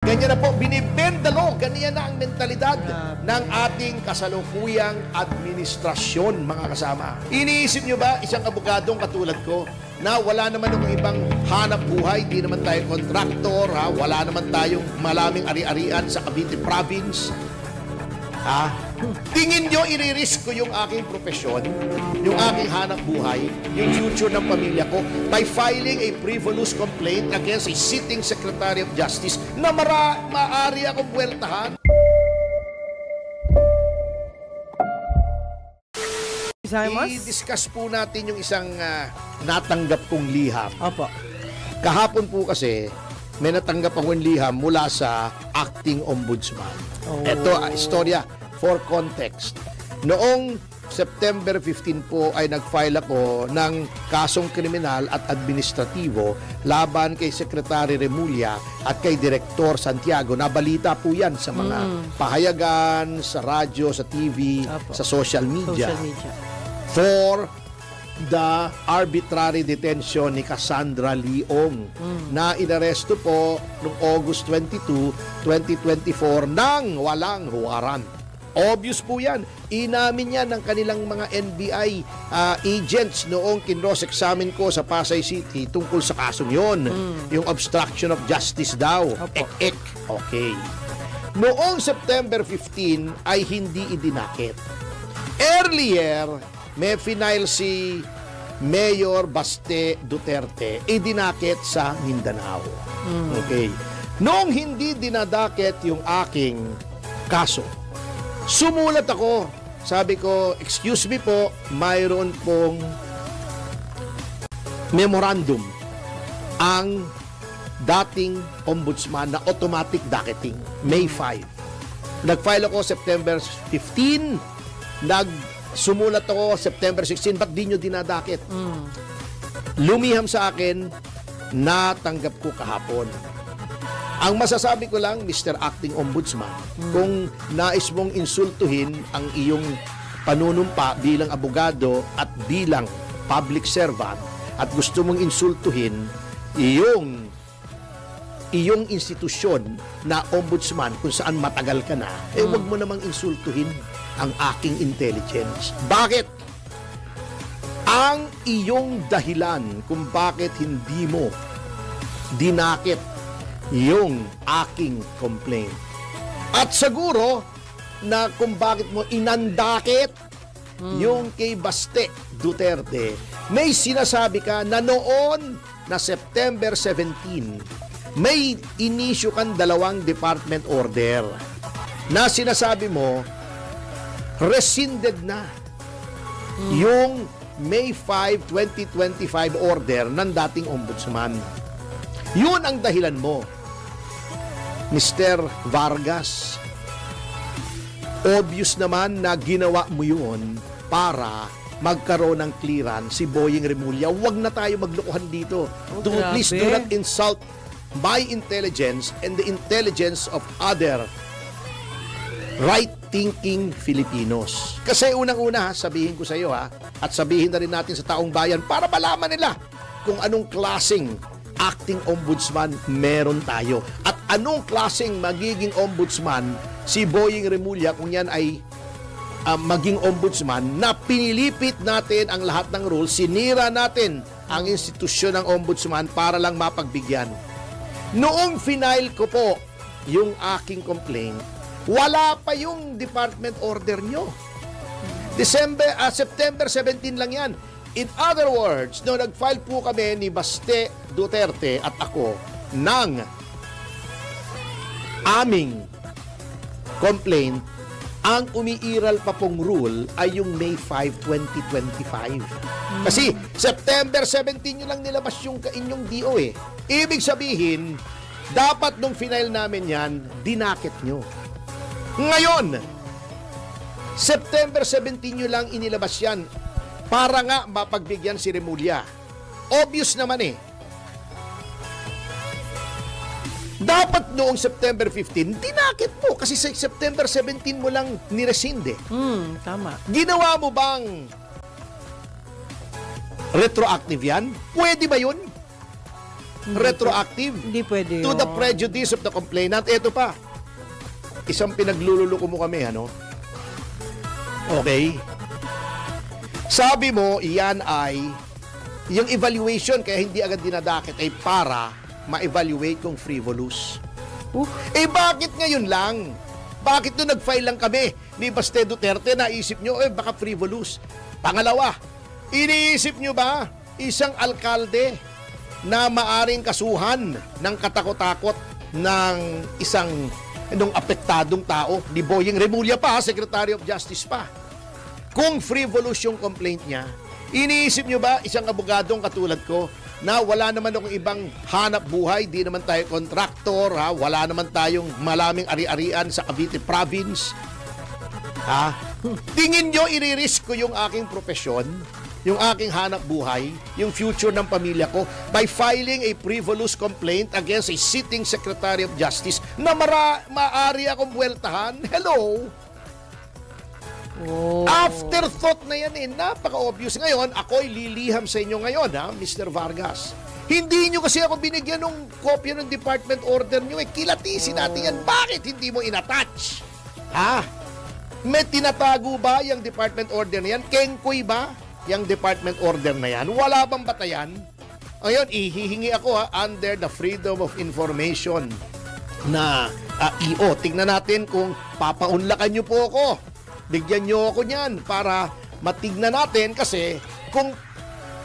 Ganyan na po, binibendalo, ganyan na ang mentalidad ng ating kasalukuyang administrasyon, mga kasama. Iniisip nyo ba, isang abogadong katulad ko, na wala naman ng ibang hanap buhay, di naman tayo kontraktor, wala naman tayong malaming ari-arian sa Cavite Province. Tingin nyo, i-risk ko yung aking profesyon, yung aking hanap buhay, yung future ng pamilya ko, by filing a frivolous complaint against a sitting Secretary of Justice na maaari akong buweltahan? I-discuss po natin yung isang natanggap kong liham. Opo. Kahapon po kasi, may natanggap akong liham mula sa acting ombudsman. Ito, istorya for context. Noong September 15 po ay nag-file ako ng kasong kriminal at administratibo laban kay Secretary Remulla at kay Direktor Santiago. Nabalita po yan sa mga pahayagan, sa radyo, sa TV, sa social media. For the arbitrary detention ni Cassandra Leong na inaresto po noong August 22, 2024 nang walang warrant. Obvious po yan. Inamin yan ng kanilang mga NBI agents noong kinross-examine ko sa Pasay City tungkol sa kasong yon. Yung obstruction of justice daw. Ek-ek. Okay. Noong September 15 ay hindi idinakit. Earlier, may final si Mayor Baste Duterte idinakit sa Mindanao. Okay. Noong hindi dinadakit yung aking kaso, sumulat ako. Sabi ko, excuse me po, mayroon pong memorandum ang dating ombudsman na automatic docketing, May 5. Nag-file ako September 15, sumulat ako September 16, ba't di nyo dinadakit? Lumiham sa akin, natanggap ko kahapon. Ang masasabi ko lang, Mr. Acting Ombudsman, kung nais mong insultuhin ang iyong panunumpa bilang abogado at bilang public servant at gusto mong insultuhin iyong institusyon na ombudsman kung saan matagal ka na, wag mo namang insultuhin ang aking intelligence. Bakit? Ang iyong dahilan kung bakit hindi mo dinakit yung aking complaint. At siguro na kung bakit mo inandakit yung kay Baste Duterte, may sinasabi ka na noon na September 17, may inisyu kang 2 department order na sinasabi mo, rescinded na yung May 5, 2025 order ng dating ombudsman. Yun ang dahilan mo, Mr. Vargas. Obvious naman na ginawa mo yun para magkaroon ng clearance si Boying Remulla. Huwag na tayo maglokohan dito. Please do not insult my intelligence and the intelligence of other right-thinking Filipinos. Kasi unang-una, sabihin ko sa iyo at sabihin na rin natin sa taong bayan para malaman nila kung anong klaseng acting ombudsman meron tayo. At anong klaseng magiging ombudsman si Boying Remulla kung yan ay maging ombudsman na pinilipit natin ang lahat ng rules, sinira natin ang institusyon ng ombudsman para lang mapagbigyan. Noong final ko po yung aking complaint, wala pa yung department order nyo. September 17 lang yan. In other words, no, nag-file po kami ni Baste Duterte at ako ng aming complaint, ang umiiral pa pong rule ay yung May 5, 2025. Kasi September 17 nyo lang nilabas yung inyong DO eh. Ibig sabihin, dapat nung final namin yan, dinakit nyo. Ngayon, September 17 nyo lang inilabas yan para nga mapagbigyan si Remulla. Obvious naman eh. Dapat noong September 15, dinakit mo. Kasi sa September 17 mo lang niresinde. Tama. Ginawa mo bang retroactive yan? Pwede ba yun? retroactive. Hindi pwede To the yun. prejudice of the complainant. Ito pa. Isang pinaglululuko mo kami, ano? Okay. Sabi mo, iyan ay yung evaluation, kaya hindi agad dinadakit, ay para ma-evaluate kung frivolous. Bakit ngayon lang? Bakit nung nag-file lang kami ni Baste Duterte, naisip nyo, baka frivolous? Pangalawa, iniisip nyo ba isang alkalde na maaring kasuhan ng katakot-takot ng isang nung apektadong tao, ni Boyeng Remulla pa, Secretary of Justice pa? Kung frivolous yung complaint niya, iniisip nyo ba isang abogadong katulad ko na wala naman akong ibang hanap buhay, di naman tayo kontraktor, wala naman tayong malaming ari-arian sa Cavite Province? Tingin nyo iririsk ko yung aking profesyon, yung aking hanap buhay, yung future ng pamilya ko by filing a frivolous complaint against a sitting Secretary of Justice na maaari akong buweltahan? Hello? Afterthought na yan napaka-obvious. Ngayon, ako'y liliham sa inyo ngayon, Mr. Vargas. Hindi nyo kasi ako binigyan ng kopya ng department order nyo. Kilatisin natin yan. Bakit hindi mo inattach? May tinatago ba yung department order na yan? Kengkoy ba yung department order na yan? Wala bang batayan? Ngayon, ihihingi ako under the Freedom of Information na EO. Tingnan natin kung papaunlakan nyo po ako. Bigyan nyo ako niyan para matignan natin, kasi kung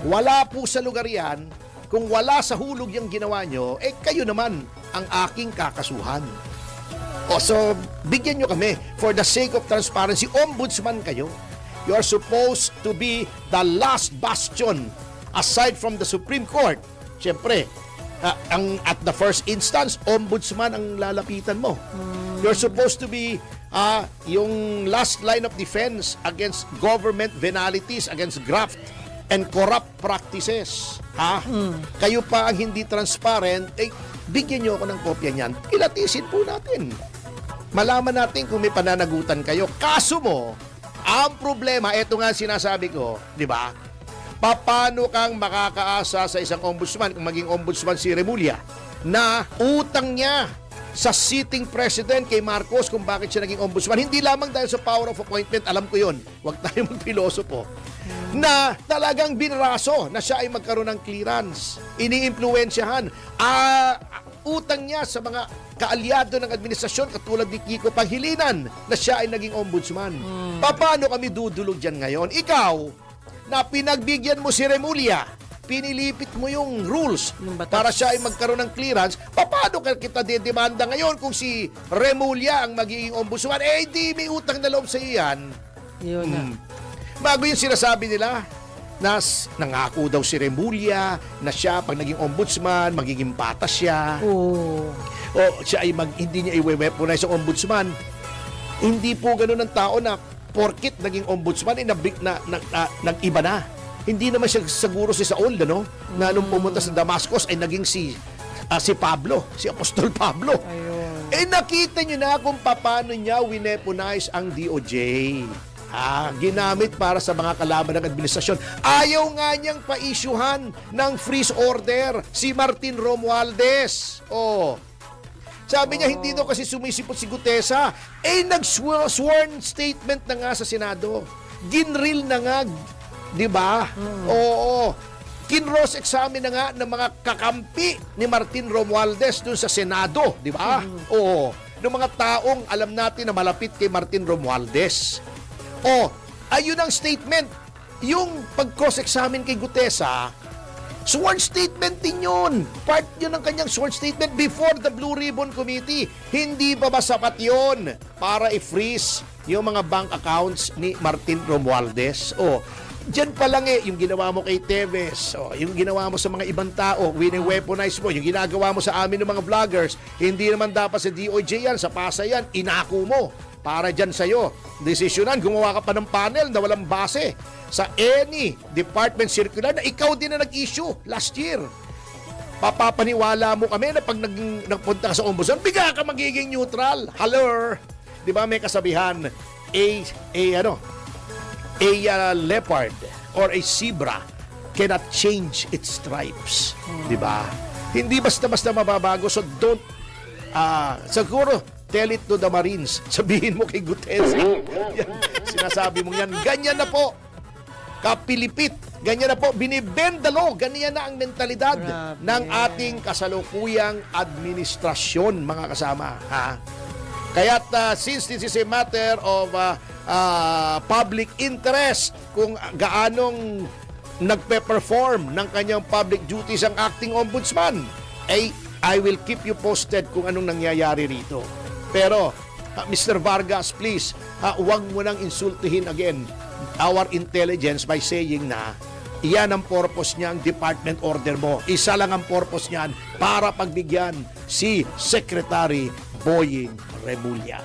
wala po sa lugar yan, kung wala sa hulog yung ginawa nyo, kayo naman ang aking kakasuhan. So, bigyan nyo kami for the sake of transparency. Ombudsman kayo. You are supposed to be the last bastion aside from the Supreme Court. Siyempre, at the first instance, ombudsman ang lalapitan mo. You're supposed to be yung last line of defense against government venalities, against graft and corrupt practices. Kayo pa ang hindi transparent, bigyan nyo ako ng kopya niyan. Kilatisin po natin. Malaman natin kung may pananagutan kayo. Kaso mo, ang problema, eto nga sinasabi ko, di ba? Paano kang makakaasa sa isang ombudsman, kung maging ombudsman si Remulla, na utang niya sa sitting president kay Marcos kung bakit siya naging ombudsman? Hindi lamang dahil sa power of appointment, alam ko yun, huwag tayo magpilosopo, na talagang binraso na siya ay magkaroon ng clearance, iniimpluwensyahan, utang niya sa mga kaalyado ng administrasyon katulad ni Kiko Pangilinan na siya ay naging ombudsman. Paano kami dudulog dyan ngayon? Ikaw, na pinagbigyan mo si Remulla, pinilipit mo yung rules para siya ay magkaroon ng clearance, paano kita didemanda ngayon kung si Remulla ang magiging ombudsman? Di may utang na loob sa iyo yan. Yun na. Bago yung sinasabi nila, na nangako daw si Remulla na siya pag naging ombudsman magiging patas siya. O siya ay hindi niya i-weaponize ang ombudsman. Hindi po ganoon ang tao na porkit naging ombudsman nag-iba na. Hindi naman siya siguro si Saul, na nung pumunta sa Damascus ay naging si Pablo, si Apostol Pablo. Ayun. Nakita niyo na kung paano niya wineponize ang DOJ. Ginamit para sa mga kalaban ng administrasyon. Ayaw nga niyang pa-issuehan ng freeze order si Martin Romualdez. Sabi niya, hindi daw kasi sumisipot si Gutesa. Nag-sworn statement na nga sa Senado. Ginril na nga, di ba? Oo. Kinross examine na nga ng mga kakampi ni Martin Romualdez dun sa Senado, di ba? Oo. Ng mga taong alam natin na malapit kay Martin Romualdez. Ayun ang statement. Yung pag-cross-examine kay Gutesa, sworn statement din yun. Part yun ng kanyang sworn statement before the Blue Ribbon Committee. Hindi ba sapat yun para i-freeze yung mga bank accounts ni Martin Romualdez? Diyan pa lang yung ginawa mo kay Teves, yung ginawa mo sa mga ibang tao, wini-weaponize mo, yung ginagawa mo sa amin ng mga vloggers, hindi naman dapat sa DOJ yan, sa PASA yan, inako mo. Para dyan sa'yo, desisyonan, gumawa ka pa ng panel na walang base sa any department circular na ikaw din na nag-issue last year. Papapaniwala mo kami na pag nagpunta ka sa ombudsman, bigla ka magiging neutral. Hello? Di ba may kasabihan, a leopard or a zebra cannot change its stripes. Di ba? Hindi basta-basta mababago. So don't, siguro, tell it to the Marines. Sabihin mo kay Gutesa. Yan, sinasabi mo yan. Ganyan na po. Kapilipit. Ganyan na po. Binibend the law. Ganyan na ang mentalidad ng ating kasalukuyang administrasyon, mga kasama. Ha? Kaya't since this is a matter of public interest, kung gaanong nagpe-perform ng kanyang public duties ang acting ombudsman, I will keep you posted kung anong nangyayari rito. Pero, Mr. Vargas, please, huwag mo nang insultuhin again our intelligence by saying na iyan ang purpose niya, ang department order mo. Isa lang ang purpose niyan para pagbigyan si Secretary Boying Remulla.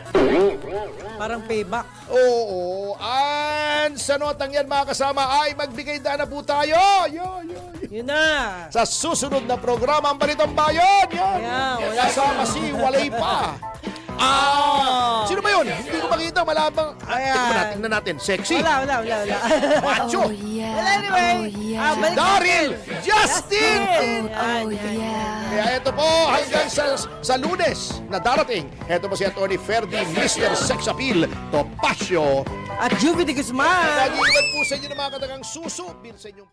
Parang payback. Oo. And sa notang yan, mga kasama, ay magbigay na po tayo. Yun na. Sa susunod na programa, ang Balitang Bayan. Yan. Wala Kasama si Walay pa. Sino ba yun? Hindi ko makita. Malabang. Tingnan natin. Sexy. Wala. Macho. Oh, yeah. Well, anyway, balik Daryl. natin. Justin. Oh, yeah. Kaya ito po, hanggang sa Lunes na darating, ito po si Atty. Ferdy, Mr. Sex Appeal, Topacio. At Juvie de Guzman. Nag-iwan po sa inyo ng mga katagang suso. Sa inyong